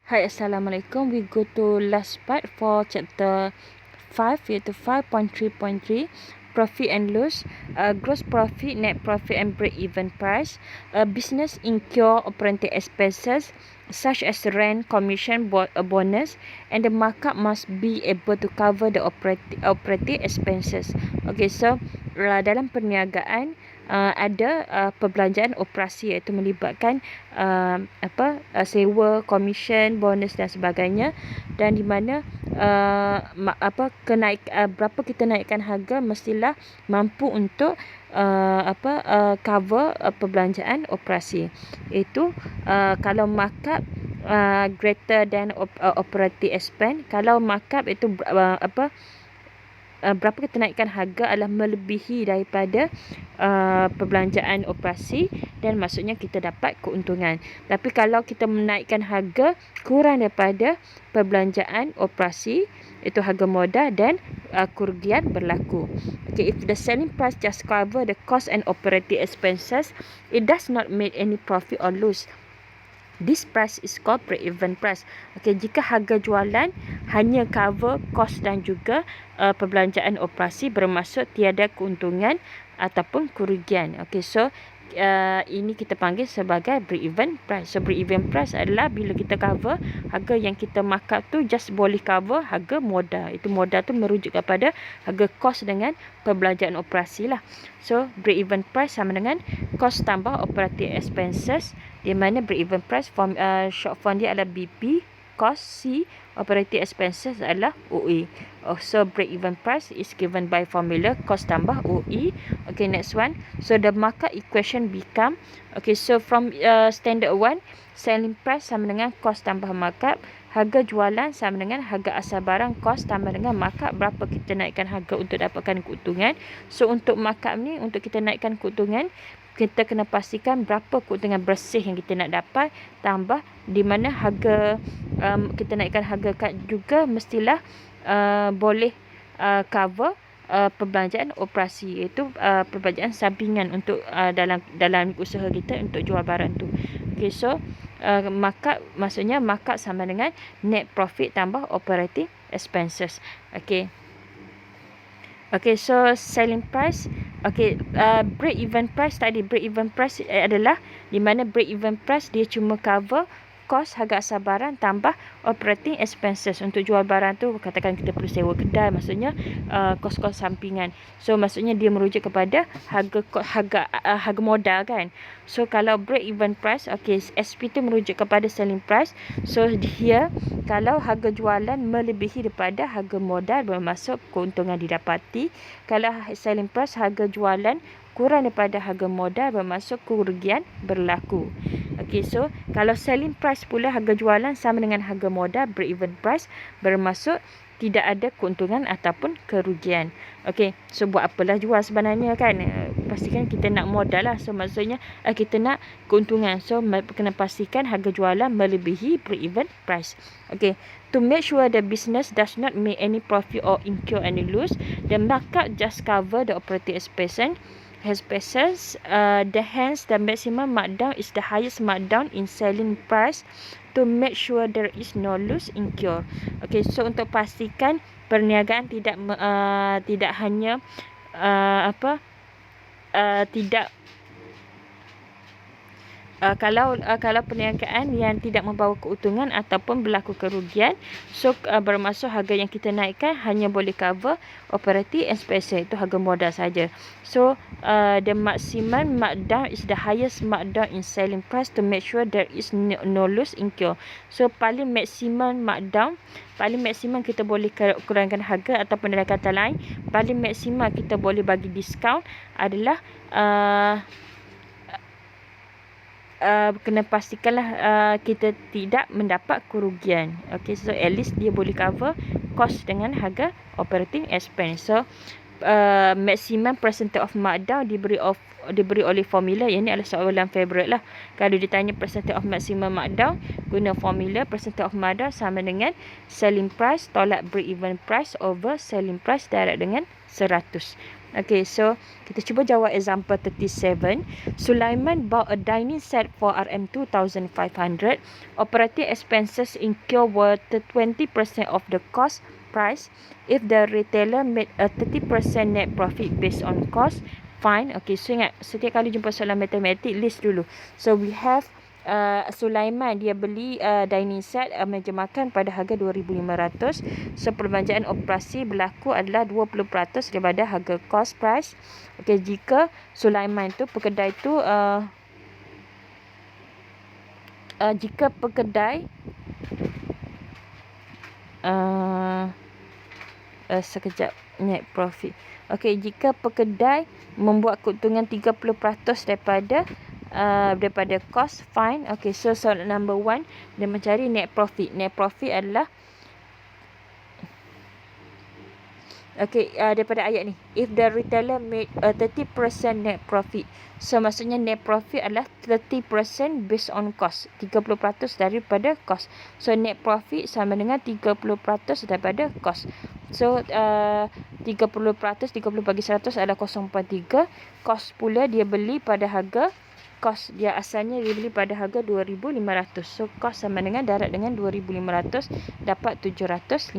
Hi, Assalamualaikum. We go to last part for chapter 5, iaitu 5.3.3, profit and loss, gross profit, net profit and break-even price. Business incur operating expenses such as rent, commission, bonus, and the markup must be able to cover the operating expenses. Okay, so dalam perniagaan ada perbelanjaan operasi, iaitu melibatkan sewa, komisen, bonus dan sebagainya, dan di mana berapa kita naikkan harga mestilah mampu untuk cover perbelanjaan operasi. Itu kalau markup greater than operating expense. Kalau markup itu berapa kita naikkan harga adalah melebihi daripada perbelanjaan operasi, dan maksudnya kita dapat keuntungan. Tapi kalau kita menaikkan harga kurang daripada perbelanjaan operasi, itu harga modal dan kerugian berlaku. Okay, if the selling price just cover the cost and operating expenses, it does not make any profit or loss. This price is called break-even price. Okay, jika harga jualan hanya cover kos dan juga perbelanjaan operasi, bermaksud tiada keuntungan ataupun kerugian. Okay, so ini kita panggil sebagai break-even price. So break-even price adalah bila kita cover harga yang kita markup tu just boleh cover harga modal. Itu modal tu merujuk kepada harga kos dengan perbelanjaan operasi lah. So break-even price sama dengan kos tambah operating expenses, di mana break-even price short form dia adalah BP, cost C, operating expenses adalah OE. So break-even price is given by formula cost tambah OE. Okay, next one. So the markup equation become, okay, so from standard 1, selling price sama dengan cost tambah markup, harga jualan sama dengan harga asal barang, cost tambah dengan markup, berapa kita naikkan harga untuk dapatkan keuntungan. So untuk markup ni, untuk kita naikkan keuntungan, kita kena pastikan berapa keuntungan bersih yang kita nak dapat, tambah di mana harga kita naikkan harga juga mestilah boleh cover perbelanjaan operasi, iaitu perbelanjaan sampingan untuk dalam usaha kita untuk jual barang tu. Okay, so markup maksudnya markup sama dengan net profit tambah operating expenses. Okay. Okay, so selling price. Okay, break-even price tadi. Break-even price adalah di mana break-even price dia cuma cover kos harga asal barang tambah operating expenses. Untuk jual barang tu, katakan kita perlu sewa kedai, maksudnya kos-kos sampingan. So maksudnya dia merujuk kepada harga modal kan. So kalau break-even price, okay, SP tu merujuk kepada selling price. So here, kalau harga jualan melebihi daripada harga modal, bermaksud keuntungan didapati. Kalau selling price harga jualan kurang daripada harga modal, bermaksud kerugian berlaku. Okay, so kalau selling price pula harga jualan sama dengan harga modal, break-even price, bermaksud tidak ada keuntungan ataupun kerugian. Okay, so buat apalah jual sebenarnya kan? Pastikan kita nak modal lah. So maksudnya kita nak keuntungan. So kena pastikan harga jualan melebihi break-even price. Okay, to make sure the business does not make any profit or incur any loss, the markup just cover the operating expenses. Hence the maximum markdown is the highest markdown in selling price to make sure there is no loss incurred. Okay, so untuk pastikan perniagaan tidak hanya tidak kalau perniagaan yang tidak membawa keuntungan ataupun berlaku kerugian, so bermaksud harga yang kita naikkan hanya boleh cover operating expenses, itu harga modal saja. So the maximum markdown is the highest markdown in selling price to make sure there is no loss incurred. So paling maksimum markdown, paling maksimum kita boleh kurangkan harga, ataupun dengan kata lain, paling maksimum kita boleh bagi diskaun adalah kena pastikanlah kita tidak mendapat kerugian. Okay, so at least dia boleh cover cost dengan harga operating expense. So maximum percentage of markdown diberi oleh formula. Yang ni adalah soalan favorite lah. Kalau ditanya percentage of maximum markdown, guna formula percentage of markdown sama dengan selling price tolak break even price over selling price darab dengan 100. Okay, so kita cuba jawab example 37. Sulaiman bought a dining set for RM2,500. Operating expenses incur were 20% of the cost price. If the retailer made a 30% net profit based on cost, fine. Okay, so ingat, setiap kali jumpa soalan matematik, list dulu. So we have Sulaiman, dia beli dining set meja makan pada harga 2,500. So perbelanjaan operasi berlaku adalah 20% daripada harga cost price. Okey, jika Sulaiman tu pekedai tu jika pekedai sekejap, net profit. Okey, jika pekedai membuat keuntungan 30% daripada cost, fine. Okay, so soalan number 1, dia mencari net profit. Net profit adalah daripada ayat ni, if the retailer made a 30% net profit. So maksudnya net profit adalah 30% based on cost, 30% daripada cost. So net profit sama dengan 30% daripada cost. So 30% 30 bagi 100 adalah 0.3. Cost pula dia beli pada harga, cost dia asalnya dia beli pada harga 2,500. So cost sama dengan darat dengan 2,500, dapat 750.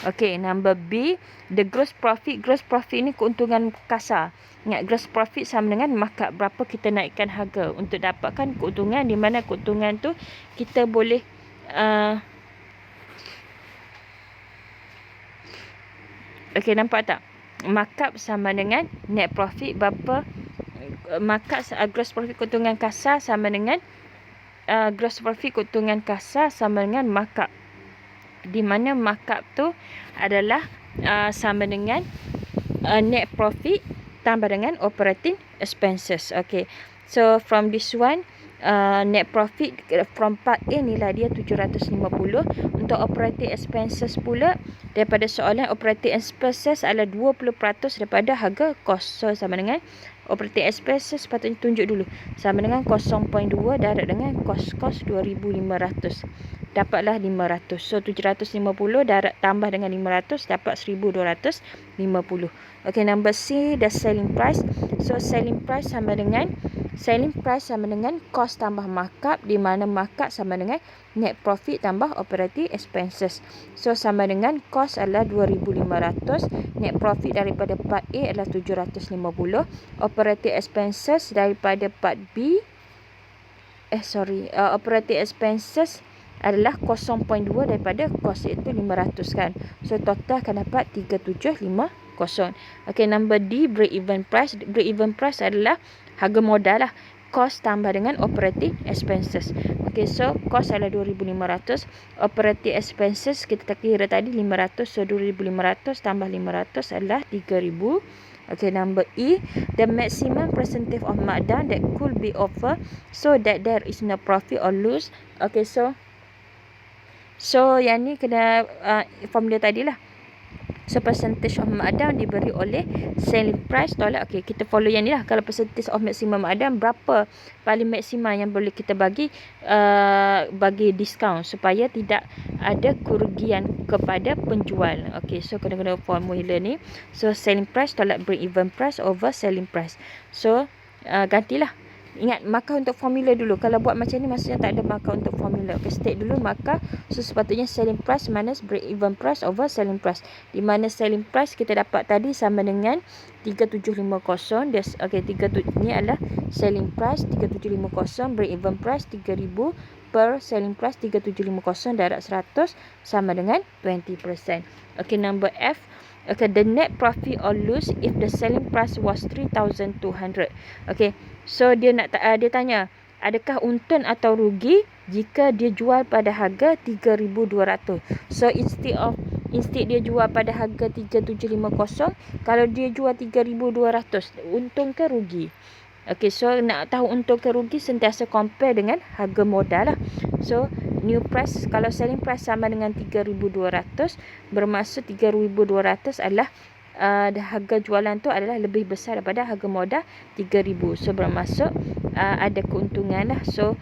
Okey, number B, the gross profit. Gross profit ni keuntungan kasar. Ingat, gross profit sama dengan markup, berapa kita naikkan harga untuk dapatkan keuntungan, di mana keuntungan tu kita boleh okey, nampak tak? Markup sama dengan net profit, berapa markup. Gross profit keuntungan kasar sama dengan gross profit keuntungan kasar sama dengan markup, di mana markup tu adalah sama dengan net profit tambah dengan operating expenses. Okay, so from this one, net profit from part A nilai dia 750. Untuk operating expenses pula, daripada soalan operating expenses adalah 20% daripada harga cost. So sama dengan operating expenses, patutnya tunjuk dulu, sama dengan 0.2 darat dengan cost 2,500, dapatlah 500. So 750 darat tambah dengan 500, dapat 1,250. Okay, number C, the selling price. So selling price sama dengan cost tambah markup, di mana markup sama dengan net profit tambah operating expenses. So sama dengan cost adalah 2,500, net profit daripada part A adalah 750, operating expenses daripada part B operating expenses adalah 0.2 daripada cost, iaitu 500 kan. So total akan dapat 3,750. Okay, number D, break even price. Break even price adalah harga modal lah, cost tambah dengan operating expenses. Okay, so cost adalah 2,500, operating expenses kita kira tadi 500, so 2,500 tambah 500 adalah 3,000. Okay, number E, the maximum percentage of markdown that could be offered so that there is no profit or loss. Okay, so yang ni kena formula tadi lah. So percentage of markdown diberi oleh selling price tolak. Okay, kita follow yang ni lah. Kalau percentage of maximum markdown, berapa paling maksimal yang boleh kita bagi diskaun supaya tidak ada kerugian kepada penjual. Okay, so kena formula ni. So selling price tolak break even price over selling price. So gantilah. Ingat, markah untuk formula dulu. Kalau buat macam ni, maksudnya tak ada markah untuk formula. Okay, state dulu markah. So sepatutnya selling price minus break even price over selling price, di mana selling price kita dapat tadi sama dengan 3,750. Okay, ni adalah selling price 3,750, break even price 3,000 per selling price 3,750 darat 100 sama dengan 20%. Okay, number F. Okay, the net profit or loss if the selling price was 3,200. Okay, so dia tanya, adakah untung atau rugi jika dia jual pada harga 3,200. So instead dia jual pada harga 3,750, kalau dia jual 3,200, untung ke rugi? Okay, so nak tahu untung ke rugi, sentiasa compare dengan harga modal lah. So new price, kalau selling price sama dengan 3,200, bermaksud 3,200 adalah harga jualan tu adalah lebih besar daripada harga modal 3,000. So bermaksud ada keuntungan lah. So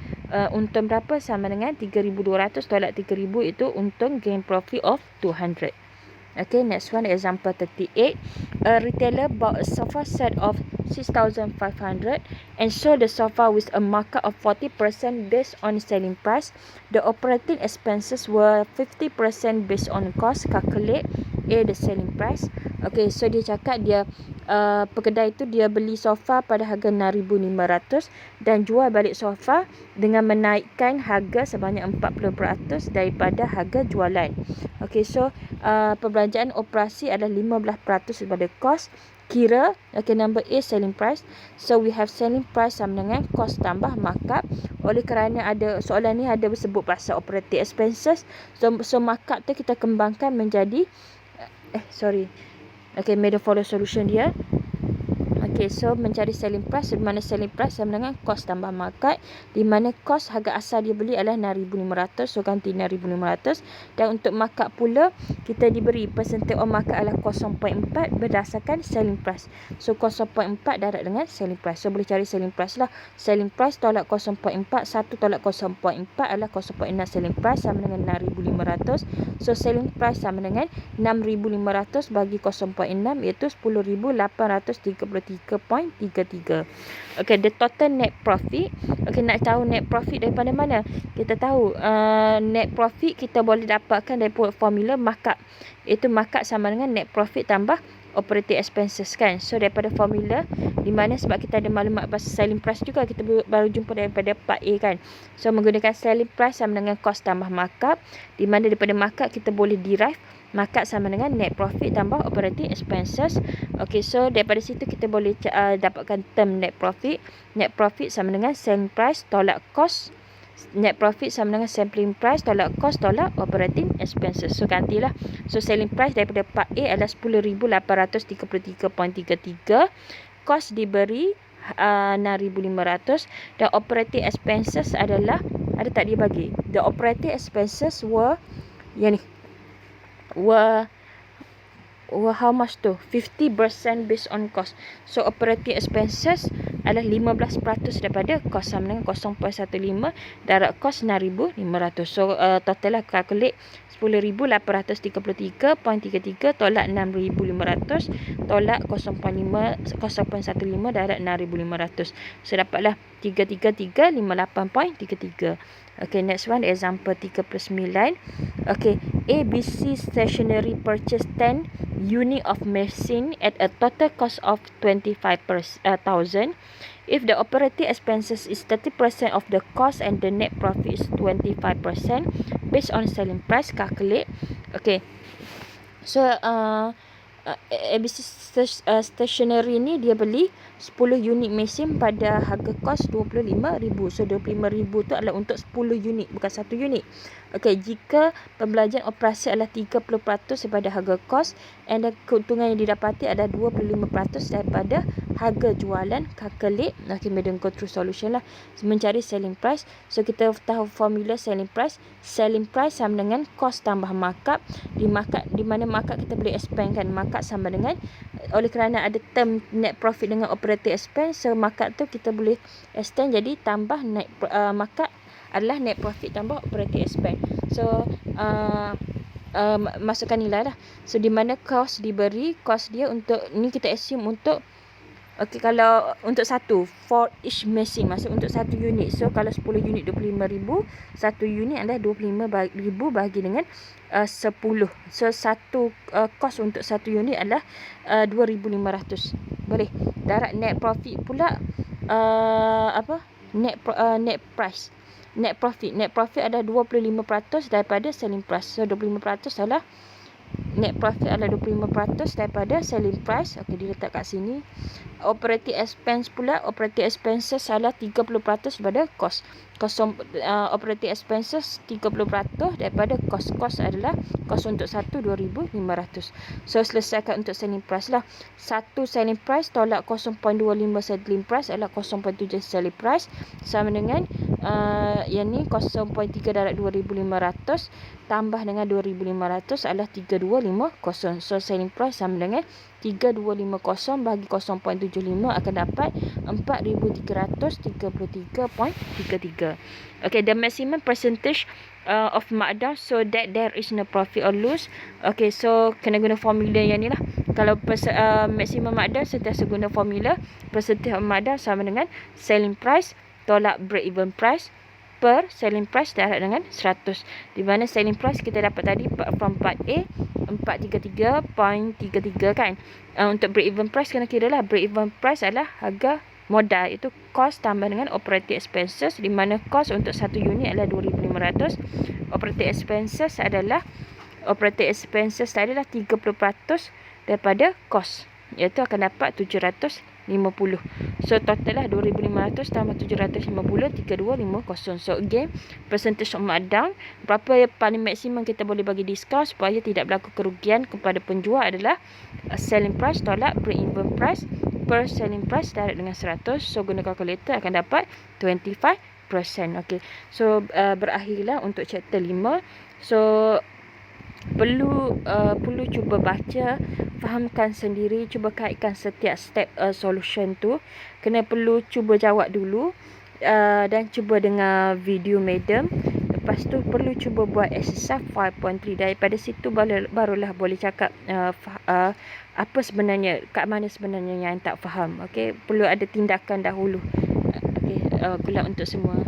untung berapa? Sama dengan 3,200 tolak 3,000, itu untung gain profit of 200. Okay, next one, example 38. A retailer bought a sofa set of 6,500 and sold the sofa with a markup of 40% based on selling price. The operating expenses were 50% based on cost. Calculate A, the selling price. Okay, so dia cakap dia pekedai itu dia beli sofa pada harga 6,500 dan jual balik sofa dengan menaikkan harga sebanyak 40% daripada harga jualan. Okay, so perbelanjaan operasi adalah 15% daripada kos. Kira, okay, number A, selling price. So we have selling price sama dengan kos tambah markup. Oleh kerana ada soalan ni ada sebut pasal operating expenses, so markup tu kita kembangkan menjadi okay, may the follow solution dia. Okay, so mencari selling price, di mana selling price sama dengan kos tambah markup, di mana kos harga asal dia beli adalah 6,500, so ganti 6,500. Dan untuk markup pula, kita diberi percentage of markup adalah 0.4 berdasarkan selling price. So 0.4 darab dengan selling price. So boleh cari selling price lah. Selling price tolak 0.4, 1 tolak 0.4 adalah 0.6 selling price sama dengan 6,500. So selling price sama dengan 6,500 bagi 0.6 iaitu 10,833.33. Okay, the total net profit. Okay, nak tahu net profit daripada mana? Kita tahu net profit kita boleh dapatkan daripada formula markup. Itu markup sama dengan net profit tambah operating expenses kan. So daripada formula, di mana sebab kita ada maklumat pasal selling price juga, kita baru jumpa daripada part A kan. So menggunakan selling price sama dengan cost tambah markup, di mana daripada markup kita boleh derive markup sama dengan net profit tambah operating expenses. Okay, so daripada situ kita boleh dapatkan term net profit. Net profit sama dengan selling price tolak cost. Net profit sama dengan sampling price tolak cost tolak operating expenses. So gantilah. So selling price daripada part A adalah 10,833.33. Cost diberi 6,500 dan operating expenses adalah, ada tak dia bagi? The operating expenses were how much tu? 50% based on cost. So operating expenses adalah 15% daripada cost sama dengan 0.15 darab cost 6,500. So total lah calculate 10,833.33 tolak 6,500 tolak 0.15 darab 6,500. So dapatlah 33358.33. Okay, next one, example 39. Okay, ABC Stationery purchased 10 unit of machine at a total cost of 25,000. If the operating expenses is 30% of the cost and the net profit is 25% based on selling price, calculate. Okay, so ABC Stationery ni dia beli 10 unit mesin pada harga kos 25,000. So 25,000 tu adalah untuk 10 unit, bukan 1 unit. Okay, jika pembelanjaan operasi adalah 30% daripada harga kos and keuntungan yang didapati adalah 25% daripada harga jualan, calculate. Okay, madam go through solution lah. Mencari selling price. So kita tahu formula selling price. Selling price sama dengan cost tambah markup. Di mana markup kita boleh expand kan. Markup sama dengan, oleh kerana ada term net profit dengan operating expense, so markup tu kita boleh extend jadi tambah net markup adalah net profit tambah operating expense. So masukkan nilai lah. So di mana cost diberi, cost dia untuk ni kita assume untuk, okay, kalau untuk satu, for each machine, maksud untuk satu unit. So kalau 10 unit 25,000, satu unit adalah 25,000 bagi dengan 10. So satu cost untuk satu unit adalah 2,500. Boleh. Darab net profit pula net price. Net profit adalah 25% daripada selling price. So 25% adalah net profit adalah 25% daripada selling price. Okey, diletak kat sini. Operating expense pula, operating expenses adalah 30% daripada cost. Operating expenses 30% daripada cost. Cost adalah cost untuk satu 2,500. So selesaikan untuk selling price lah. Satu selling price tolak 0.25 selling price adalah 0.7 selling price, sama dengan yang ni 0.3 darab 2,500 tambah dengan 2,500 adalah 3,250. So selling price sama dengan 3,250 bagi 0.75 akan dapat 4,333.33. Okay, the maximum percentage of markdown so that there is no profit or loss. Okay, so kena guna formula yang ni lah. Kalau maximum markdown sentiasa guna formula percentage of markdown sama dengan selling price tolak break even price per selling price darab dengan 100. Di mana selling price kita dapat tadi from part A 433.33 kan. Untuk break even price kena kira lah. Break even price adalah harga modal, itu cost tambah dengan operating expenses, di mana cost untuk satu unit adalah 2,500. Operating expenses adalah 30% daripada cost, iaitu akan dapat 750. So total lah 2,500 tambah 750, 3,250. So again, percentage of markdown, berapa yang paling maksimum kita boleh bagi diskaun supaya tidak berlaku kerugian kepada penjual adalah selling price tolak break even price per selling price darab dengan 100. So guna calculator akan dapat 25%. Okay, so berakhirlah untuk chapter 5. So perlu cuba baca, fahamkan sendiri, cuba kaitkan setiap step solution tu. Kena perlu cuba jawab dulu dan cuba dengar video medium. Lepas tu perlu cuba buat exercise 5.3. Daripada situ barulah boleh cakap apa sebenarnya, kat mana sebenarnya yang tak faham. Okey, perlu ada tindakan dahulu. Okey, good luck untuk semua.